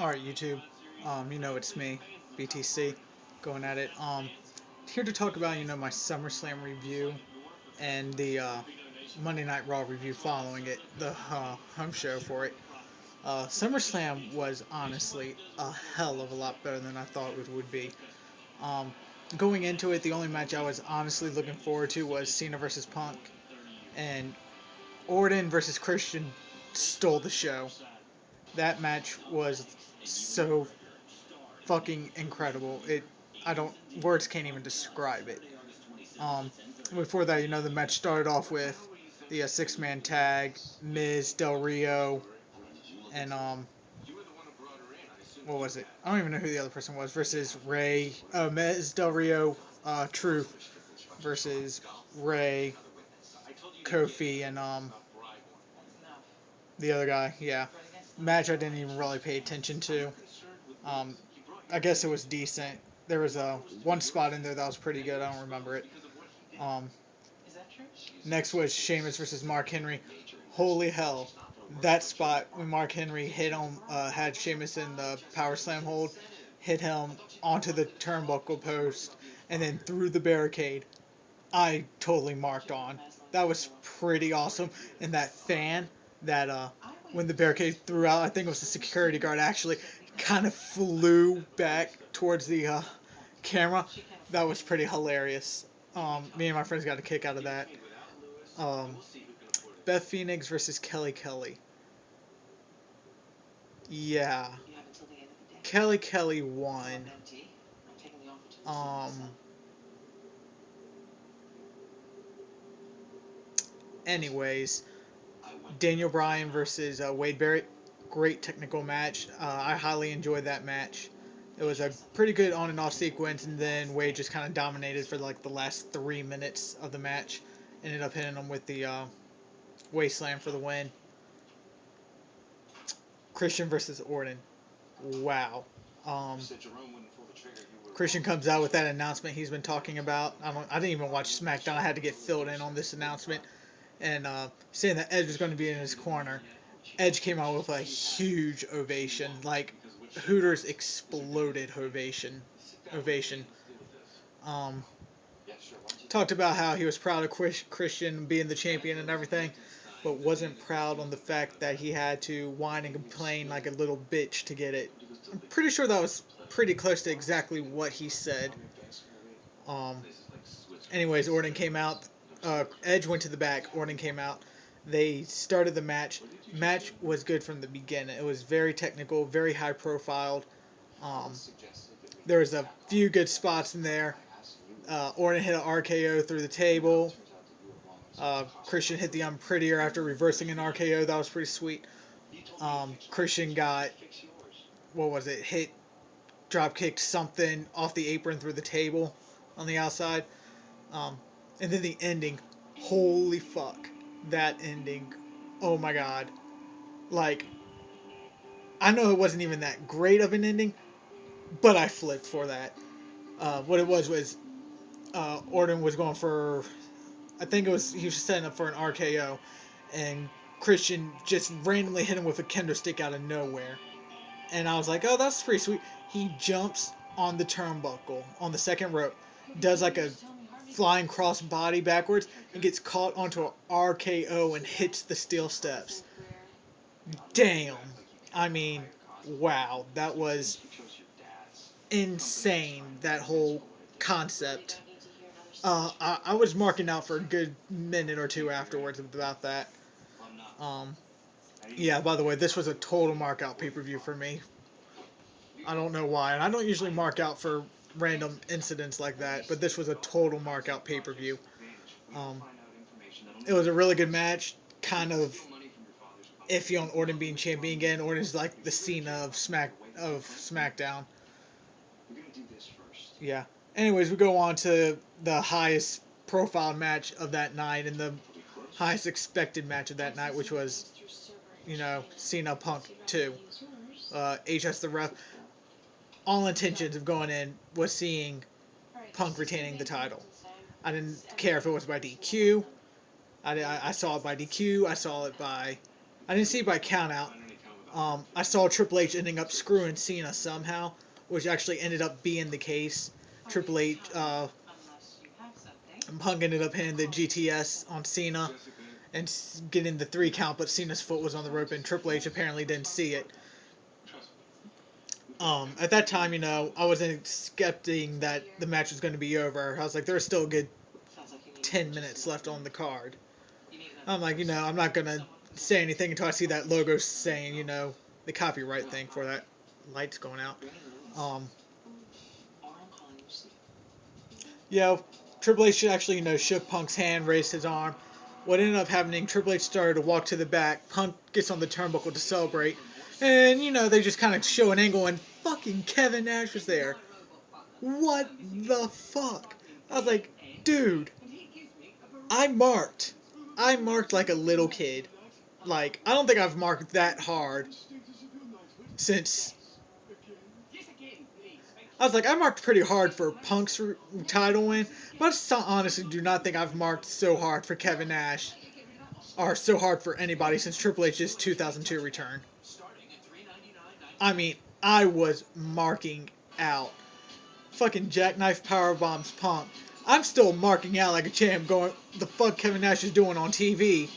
Alright, YouTube. It's me, BTC, going at it. Here to talk about, my SummerSlam review and the Monday Night Raw review following it, the home show for it. SummerSlam was honestly a hell of a lot better than I thought it would be. Um, Going into it, the only match I was honestly looking forward to was Cena versus Punk, and Orton versus Christian stole the show. That match was so fucking incredible. I don't, words can't even describe it. Um, Before that, the match started off with the six-man tag, Miz, Del Rio, and what was it? I don't even know who the other person was. Versus Ray, Miz, Del Rio, Truth versus Ray, Kofi, and the other guy. Yeah, match I didn't even really pay attention to. Um, I guess it was decent. There was one spot in there that was pretty good. I don't remember it. Um, Next was Sheamus versus Mark Henry. Holy hell, that spot when Mark Henry hit him, had Sheamus in the power slam hold, hit him onto the turnbuckle post, and then through the barricade. I totally marked on. That was pretty awesome. And that fan that when the barricade threw out, I think it was the security guard actually, kind of flew back towards the camera. That was pretty hilarious. Me and my friends got a kick out of that. Um, Beth Phoenix versus Kelly Kelly. Yeah, Kelly Kelly won. Um, Anyways, Daniel Bryan versus Wade Barrett. Great technical match. I highly enjoyed that match. It was a pretty good on and off sequence, and then Wade just kind of dominated for like the last 3 minutes of the match. Ended up hitting him with the wasteland for the win. Christian versus Orton. Wow. Um, Christian comes out with that announcement he's been talking about. I didn't even watch SmackDown. I had to get filled in on this announcement, and saying that Edge was going to be in his corner. Edge came out with a huge ovation. Like, Hooters exploded ovation. Um, Talked about how he was proud of Christian being the champion and everything, but wasn't proud on the fact that he had to whine and complain like a little bitch to get it. I'm pretty sure that was pretty close to exactly what he said. Um, Anyways, Orton came out. Edge went to the back. Orton came out. They started the match. Match was good from the beginning. It was very technical, very high profiled. Um, there was a few good spots in there. Orton hit an RKO through the table. Christian hit the Unprettier after reversing an RKO. That was pretty sweet. Christian got, what was it, hit, drop kicked something off the apron through the table on the outside. Um, and then the ending. Holy fuck. That ending. Oh my god. Like, I know it wasn't even that great of an ending, but I flipped for that. What it was Orton was going for, I think it was, he was setting up for an RKO, and Christian just randomly hit him with a kendo stick out of nowhere. And I was like, oh, that's pretty sweet. He jumps on the turnbuckle, on the second rope, does like a flying cross body backwards, and gets caught onto an RKO and hits the steel steps. Damn. I mean, wow. That was insane, that whole concept. I was marking out for a good minute or two afterwards about that. Um, yeah, by the way, this was a total mark out pay-per-view for me. I don't know why, and I don't usually mark out for random incidents like that, but this was a total mark out pay-per-view. Um, it was a really good match, kind of iffy on Orton being champion again. Orton's like the Cena of SmackDown. Yeah. Anyways, we go on to the highest profile match of that night and the highest expected match of that night, which was, Cena Punk 2. HS the ref. All intentions of going in was seeing Punk retaining the title. I didn't care if it was by DQ. I saw it by DQ. I saw it by. I didn't see it by countout. I saw Triple H ending up screwing Cena somehow, which actually ended up being the case. Triple H, Punk ended up hitting the GTS on Cena and getting the 3 count, but Cena's foot was on the rope, and Triple H apparently didn't see it. At that time, I wasn't expecting that the match was going to be over. I was like, there's still a good 10 minutes left on the card. I'm like, I'm not going to say anything until I see that logo saying, the copyright thing for that. Light's going out. Yeah, Triple H actually, shook Punk's hand, raised his arm. What ended up happening, Triple H started to walk to the back. Punk gets on the turnbuckle to celebrate. And, they just kind of show an angle, and fucking Kevin Nash was there. What the fuck? I was like, dude, I marked. I marked like a little kid. Like, I don't think I've marked that hard since. I was like, I marked pretty hard for Punk's title win, but I honestly do not think I've marked so hard for Kevin Nash, or so hard for anybody since Triple H's 2002 return. I mean, I was marking out. Fucking jackknife powerbombs Punk. I'm still marking out like a champ, going, the fuck Kevin Nash is doing on TV.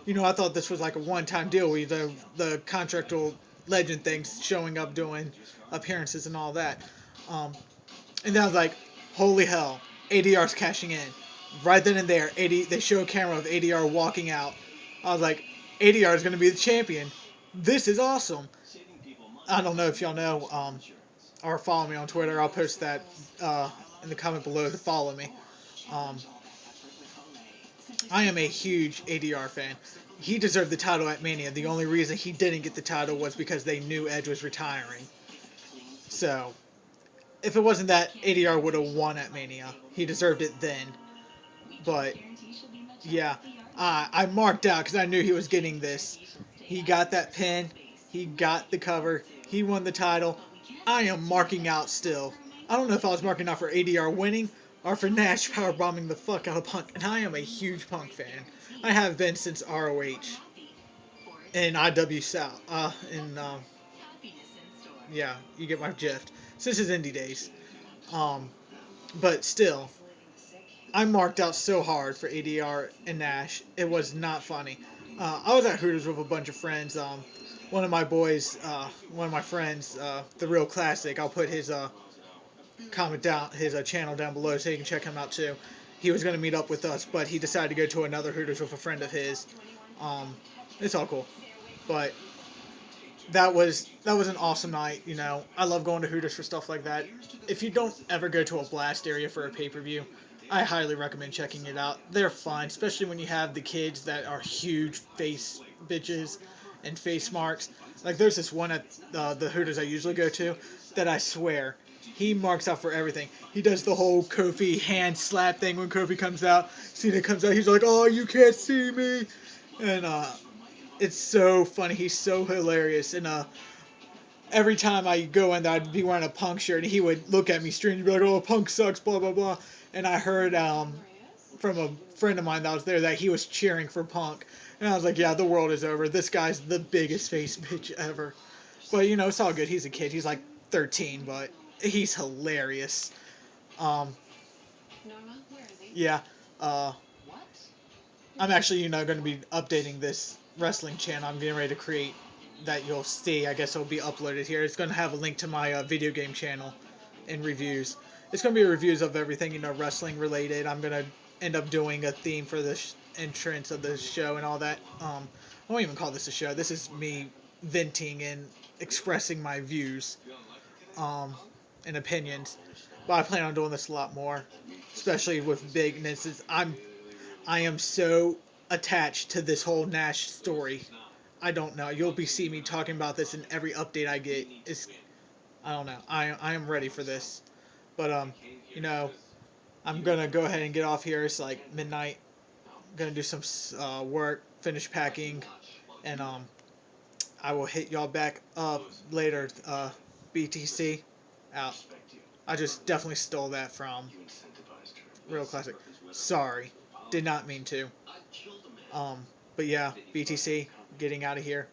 I thought this was like a one-time deal. The contractual legend things showing up, doing appearances and all that. And then I was like, holy hell, ADR's cashing in. Right then and there, they show a camera of ADR walking out. I was like, ADR is going to be the champion. This is awesome. I don't know if y'all know, or follow me on Twitter. I'll post that in the comment below to follow me. I am a huge ADR fan. He deserved the title at Mania. The only reason he didn't get the title was because they knew Edge was retiring. So, if it wasn't that, ADR would have won at Mania. He deserved it then. But, yeah, I marked out because I knew he was getting this. He got that pin. He got the cover. He won the title. I am marking out still. I don't know if I was marking out for ADR winning or for Nash powerbombing the fuck out of Punk. And I am a huge Punk fan. I have been since ROH and IW South. Yeah, you get my drift. Since his indie days. But still, I marked out so hard for ADR and Nash. It was not funny. I was at Hooters with a bunch of friends. One of my boys, one of my friends, the Real Classic. I'll put his comment down, his channel down below, so you can check him out too. He was going to meet up with us, but he decided to go to another Hooters with a friend of his. It's all cool, but that was an awesome night. I love going to Hooters for stuff like that. If you don't ever go to a blast area for a pay-per-view, I highly recommend checking it out. They're fun, especially when you have the kids that are huge face bitches and face marks. Like, there's this one at the Hooters I usually go to that I swear he marks out for everything. He does the whole Kofi hand slap thing when Kofi comes out. Cena comes out, he's like, "Oh, you can't see me," and it's so funny. He's so hilarious. And every time I go in there, I'd be wearing a Punk shirt, and he would look at me strange and be like, "Oh, Punk sucks, blah, blah, blah." And I heard from a friend of mine that was there that he was cheering for Punk. And I was like, yeah, the world is over. This guy's the biggest face bitch ever. But, it's all good. He's a kid. He's like 13, but he's hilarious. Yeah. I'm actually, going to be updating this wrestling channel I'm getting ready to create that you'll see. I guess it'll be uploaded here. It's going to have a link to my video game channel and reviews. It's going to be reviews of everything, wrestling related. I'm going to end up doing a theme for the entrance of the show and all that. I won't even call this a show. This is me venting and expressing my views and opinions. But I plan on doing this a lot more, especially with bigness. I am so attached to this whole Nash story. I don't know. You'll be seeing me talking about this in every update I get. I don't know. I am ready for this. But I'm gonna go ahead and get off here. It's like midnight. I'm gonna do some work, finish packing, and I will hit y'all back up later. BTC out. I just definitely stole that from Real Classic. Sorry, did not mean to. But yeah, BTC getting out of here.